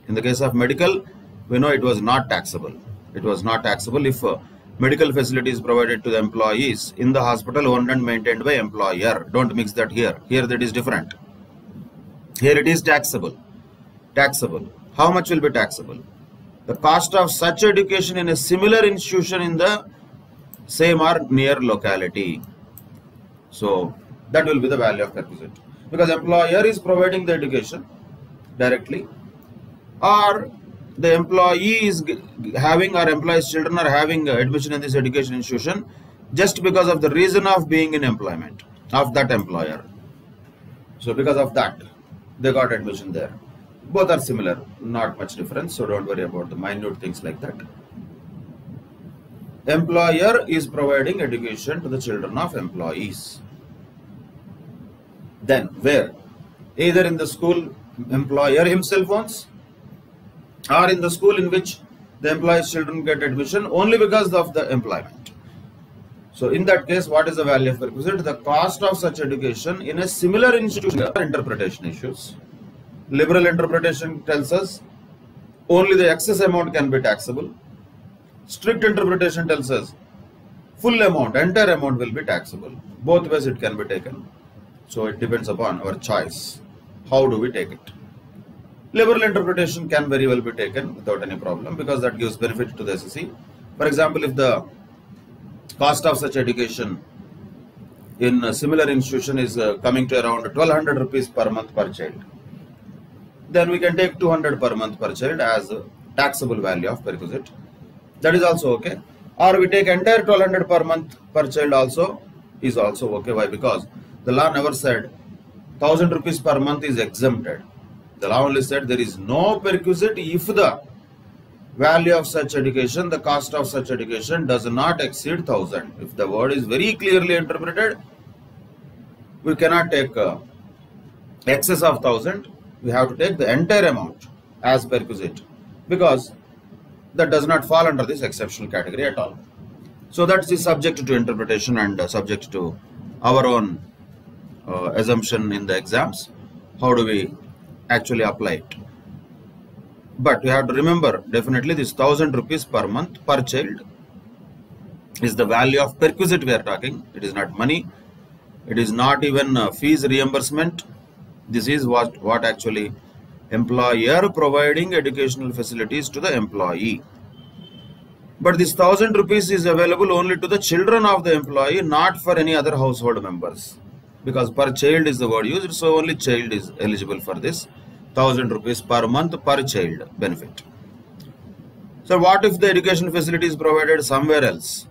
In the case of medical, we know it was not taxable. It was not taxable if medical facilities provided to the employees in the hospital owned and maintained by employer. Don't mix that here. Here that is different. Here it is taxable. Taxable. How much will be taxable? The cost of such education in a similar institution in the same or near locality. So that will be the value of perquisite. Because employer is providing the education directly, or the employee is having, or employee's children are having admission in this education institution just because of the reason of being in employment of that employer. So because of that, they got admission there. Both are similar, not much difference, so don't worry about the minute things like that. Employer is providing education to the children of employees. Then where? Either in the school employer himself owns, or in the school in which the employee's children get admission only because of the employment. So in that case, what is the value of perquisite? The cost of such education in a similar institution. Interpretation issues. Liberal interpretation tells us only the excess amount can be taxable. Strict interpretation tells us full amount, entire amount will be taxable. Both ways it can be taken. So it depends upon our choice. How do we take it? Liberal interpretation can very well be taken without any problem because that gives benefit to the SSE. For example, if the cost of such education in a similar institution is coming to around 1200 rupees per month per child, then we can take 200 per month per child as a taxable value of perquisite. That is also okay. Or we take entire 1200 per month per child also is also okay. Why? Because the law never said 1000 rupees per month is exempted. The law only said there is no perquisite if the value of such education, the cost of such education does not exceed 1000. If the word is very clearly interpreted, we cannot take excess of 1000. We have to take the entire amount as perquisite, because that does not fall under this exceptional category at all. So that is subject to interpretation and subject to our own assumption in the exams. How do we actually apply it? But you have to remember, definitely this 1000 rupees per month per child is the value of perquisite we are talking. It is not money. It is not even fees reimbursement. This is what actually employer providing educational facilities to the employee. But this 1000 rupees is available only to the children of the employee, not for any other household members. Because per child is the word used, so only child is eligible for this 1000 rupees per month per child benefit. So what if the education facility is provided somewhere else?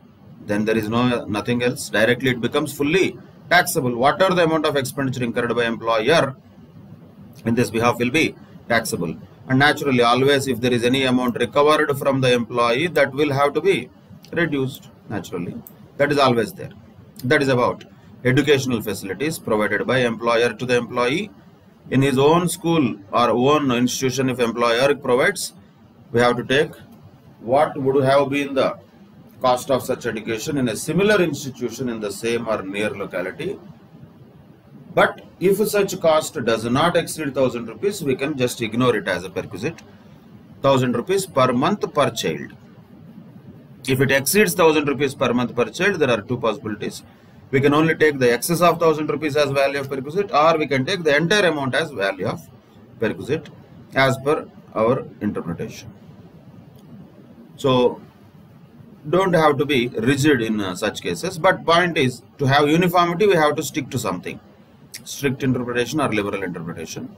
Then there is nothing else. Directly it becomes fully taxable. Whatever the amount of expenditure incurred by employer in this behalf will be taxable. And naturally, always if there is any amount recovered from the employee, that will have to be reduced naturally. That is always there. That is about educational facilities provided by employer to the employee in his own school or own institution. If employer provides, we have to take what would have been the cost of such education in a similar institution in the same or near locality. But if such cost does not exceed 1000 rupees, we can just ignore it as a perquisite. 1000 rupees per month per child. If it exceeds 1000 rupees per month per child, there are two possibilities. We can only take the excess of 1000 rupees as value of perquisite, or we can take the entire amount as value of perquisite as per our interpretation. So don't have to be rigid in such cases, but point is, to have uniformity we have to stick to something, strict interpretation or liberal interpretation.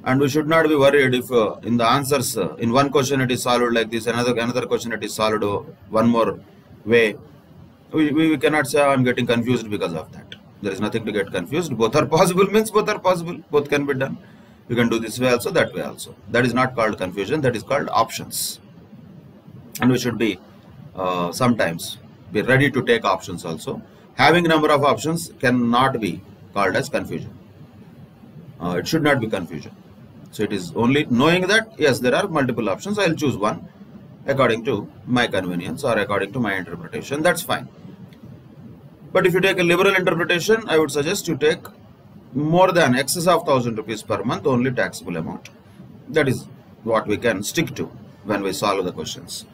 And we should not be worried if in the answers in one question it is solved like this, another question it is solved one more way. We cannot say, I am getting confused because of that. There is nothing to get confused. Both are possible means both are possible. Both can be done. You can do this way also, that way also. That is not called confusion. That is called options. And we should be sometimes be ready to take options also. Having number of options cannot be called as confusion. It should not be confusion. So it is only knowing that, yes, there are multiple options. I will choose one according to my convenience or according to my interpretation. That's fine. But if you take a liberal interpretation, I would suggest you take more than excess of 1000 rupees per month, only taxable amount. That is what we can stick to when we solve the questions,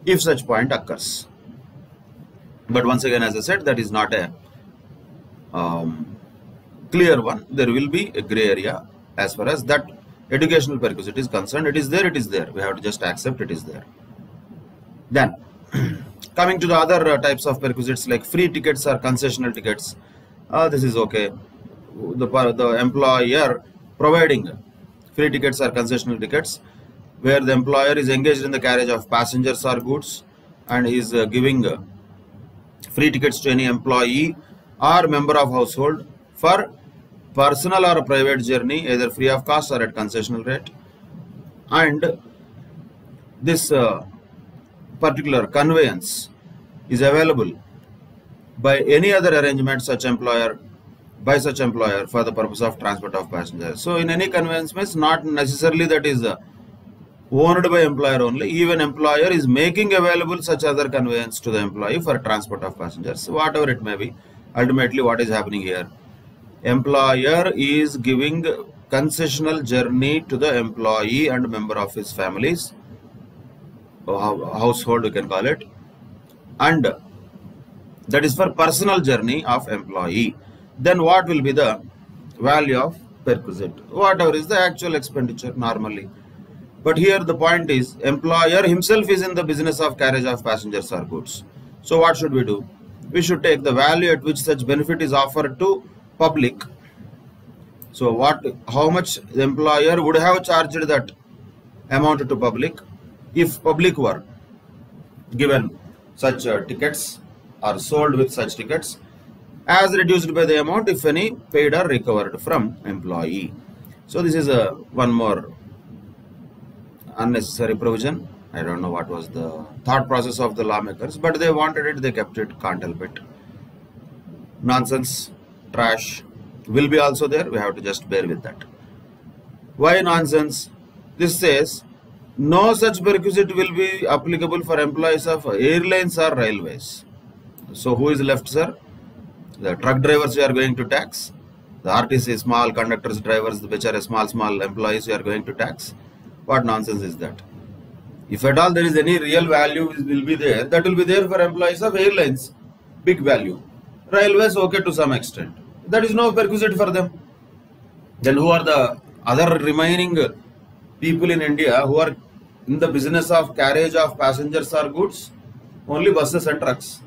if such point occurs. But once again, as I said, that is not a clear one. There will be a gray area as far as that educational perquisite is concerned. It is there, it is there. We have to just accept it is there. Then, coming to the other types of perquisites like free tickets or concessional tickets, this is okay. The employer providing free tickets or concessional tickets, where the employer is engaged in the carriage of passengers or goods and is giving free tickets to any employee or member of household for personal or private journey, either free of cost or at concessional rate. And this particular conveyance is available by any other arrangement by such employer for the purpose of transport of passengers. So in any conveyance means not necessarily that is owned by employer only. Even employer is making available such other conveyance to the employee for transport of passengers, whatever it may be. Ultimately, what is happening here? Employer is giving concessional journey to the employee and member of his families, household we can call it, and that is for personal journey of employee. Then what will be the value of perquisite? Whatever is the actual expenditure normally. But here the point is, employer himself is in the business of carriage of passengers or goods. So what should we do? We should take the value at which such benefit is offered to public. So how much the employer would have charged that amount to public if public were given such tickets or sold with such tickets, as reduced by the amount if any paid or recovered from employee. So this is one more unnecessary provision I don't know what was the thought process of the lawmakers, but they wanted it, they kept it, can't help it. Nonsense, trash will be also there, we have to just bear with that. Why nonsense? This says, no such perquisite will be applicable for employees of airlines or railways. So who is left, sir? The truck drivers you are going to tax. The RTC small conductors, drivers, which are small employees you are going to tax. What nonsense is that? If at all there is any real value will be there, that will be there for employees of airlines. Big value. Railways, okay to some extent. That is no perquisite for them. Then who are the other remaining people in India who are in the business of carriage of passengers or goods? Only buses and trucks.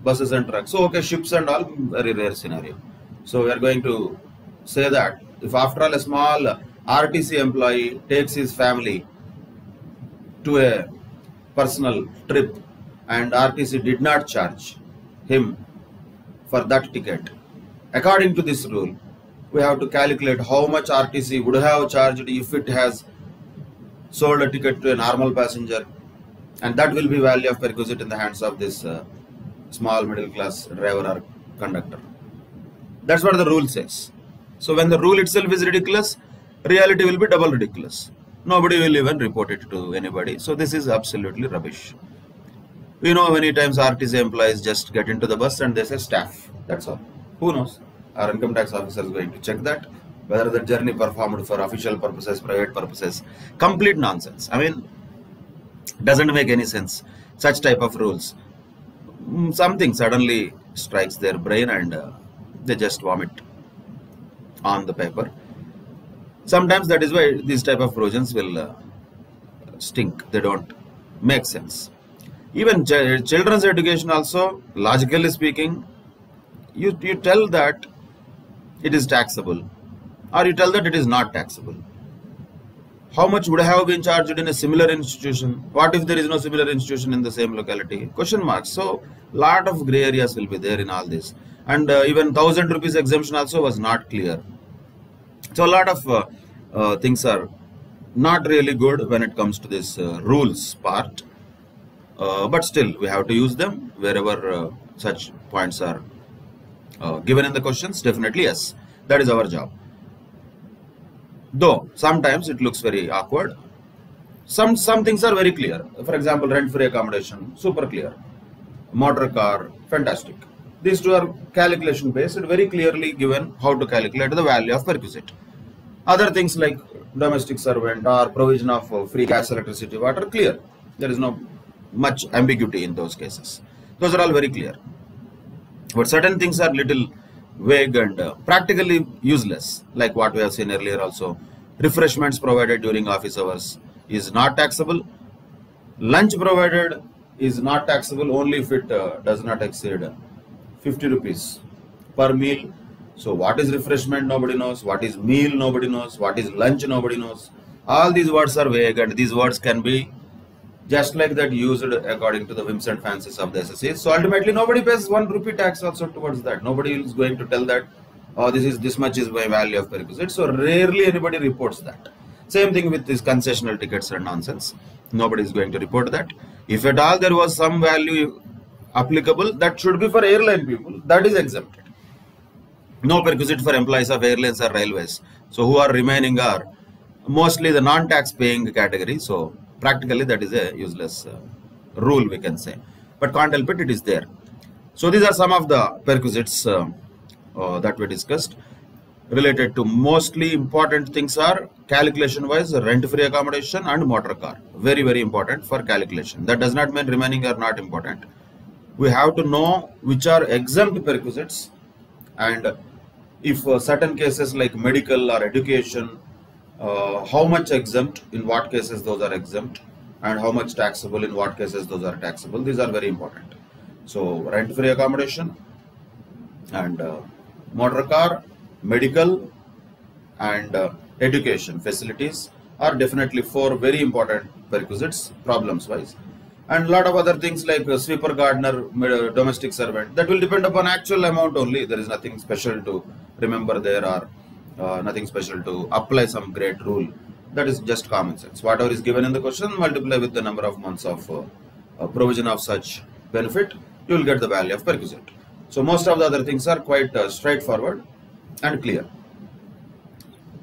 Buses and trucks. So okay, ships and all, very rare scenario. So we are going to say that if after all a small RTC employee takes his family to a personal trip and RTC did not charge him for that ticket, according to this rule, we have to calculate how much RTC would have charged if it has sold a ticket to a normal passenger, and that will be value of perquisite in the hands of this small middle class driver or conductor. That's what the rule says. So when the rule itself is ridiculous, reality will be double ridiculous. Nobody will even report it to anybody. So this is absolutely rubbish. We know many times RTC employees just get into the bus and they say staff. That's all. Who knows? Our income tax officer is going to check that, whether the journey performed for official purposes, private purposes. Complete nonsense. I mean, doesn't make any sense. Such type of rules. Something suddenly strikes their brain and they just vomit on the paper. Sometimes that is why these type of provisions will stink. They don't make sense. Even children's education also, logically speaking, you tell that it is taxable or you tell that it is not taxable. How much would have been charged in a similar institution? What if there is no similar institution in the same locality? Question marks. So, lot of grey areas will be there in all this. And even 1,000 rupees exemption also was not clear. So, a lot of things are not really good when it comes to this rules part. But still, we have to use them wherever such points are given in the questions. Definitely, yes. That is our job. Though sometimes it looks very awkward. Some things are very clear. For example, rent-free accommodation, super clear. Motor car, fantastic. These two are calculation based, very clearly given how to calculate the value of perquisite. Other things like domestic servant or provision of free gas, electricity, water, clear. There is no much ambiguity in those cases. Those are all very clear. But certain things are little vague and practically useless, like what we have seen earlier also. Refreshments provided during office hours is not taxable. Lunch provided is not taxable only if it does not exceed 50 rupees per meal. So what is refreshment? Nobody knows. What is meal? Nobody knows. What is lunch? Nobody knows. All these words are vague, and these words can be just like that used according to the whims and fancies of the SSAs. So ultimately nobody pays 1 rupee tax also towards that. Nobody is going to tell that, oh, this much is my value of perquisite. So rarely anybody reports that. Same thing with these concessional tickets and nonsense. Nobody is going to report that. If at all there was some value applicable, that should be for airline people. That is exempted. No perquisite for employees of airlines or railways. So who are remaining are mostly the non-tax paying category. So practically that is a useless rule, we can say, but can't help it, it is there. So these are some of the perquisites that we discussed. Related to mostly important things are calculation wise rent-free accommodation and motor car. Very, very important for calculation. That does not mean remaining are not important. We have to know which are exempt perquisites, and if certain cases like medical or education, how much exempt, in what cases those are exempt, and how much taxable, in what cases those are taxable. These are very important. So rent-free accommodation and motor car, medical and education facilities are definitely 4 very important perquisites problems wise. And a lot of other things like sweeper, gardener, domestic servant, that will depend upon actual amount only. There is nothing special to remember there, or nothing special to apply some great rule That is just common sense. Whatever is given in the question, multiply with the number of months of provision of such benefit, you will get the value of perquisite. So most of the other things are quite straightforward and clear.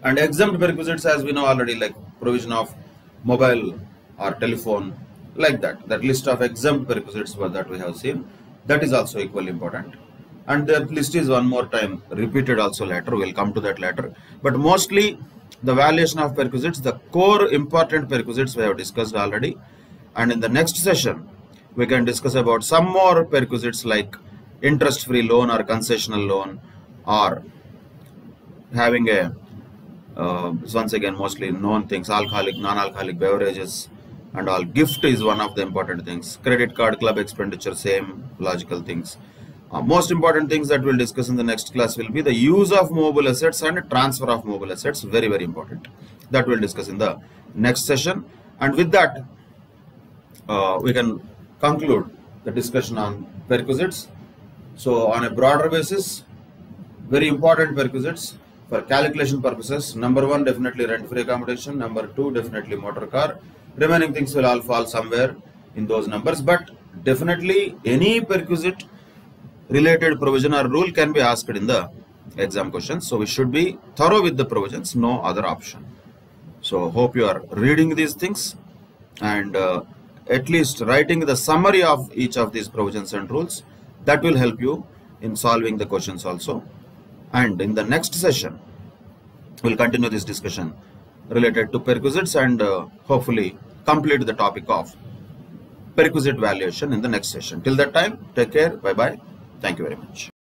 And exempt perquisites, as we know already, like provision of mobile or telephone, like that. That list of exempt perquisites that we have seen, that is also equally important. And that list is one more time repeated also later. We will come to that later. But mostly the valuation of perquisites, the core important perquisites we have discussed already. And in the next session, we can discuss about some more perquisites like interest-free loan or concessional loan, or having a once again mostly known things, alcoholic, non-alcoholic beverages and all. Gift is one of the important things. Credit card, club expenditure, same logical things. Most important things that we'll discuss in the next class will be the use of mobile assets and transfer of mobile assets. Very, very important. That we'll discuss in the next session. And with that, we can conclude the discussion on perquisites. So on a broader basis, very important perquisites for calculation purposes. Number 1, definitely rent-free accommodation. Number 2, definitely motor car. Remaining things will all fall somewhere in those numbers. But definitely any perquisite related provision or rule can be asked in the exam questions. So we should be thorough with the provisions, no other option. So hope you are reading these things and at least writing the summary of each of these provisions and rules. That will help you in solving the questions also. And in the next session, we'll continue this discussion related to perquisites and hopefully complete the topic of perquisite valuation in the next session. Till that time, take care. Bye-bye. Thank you very much.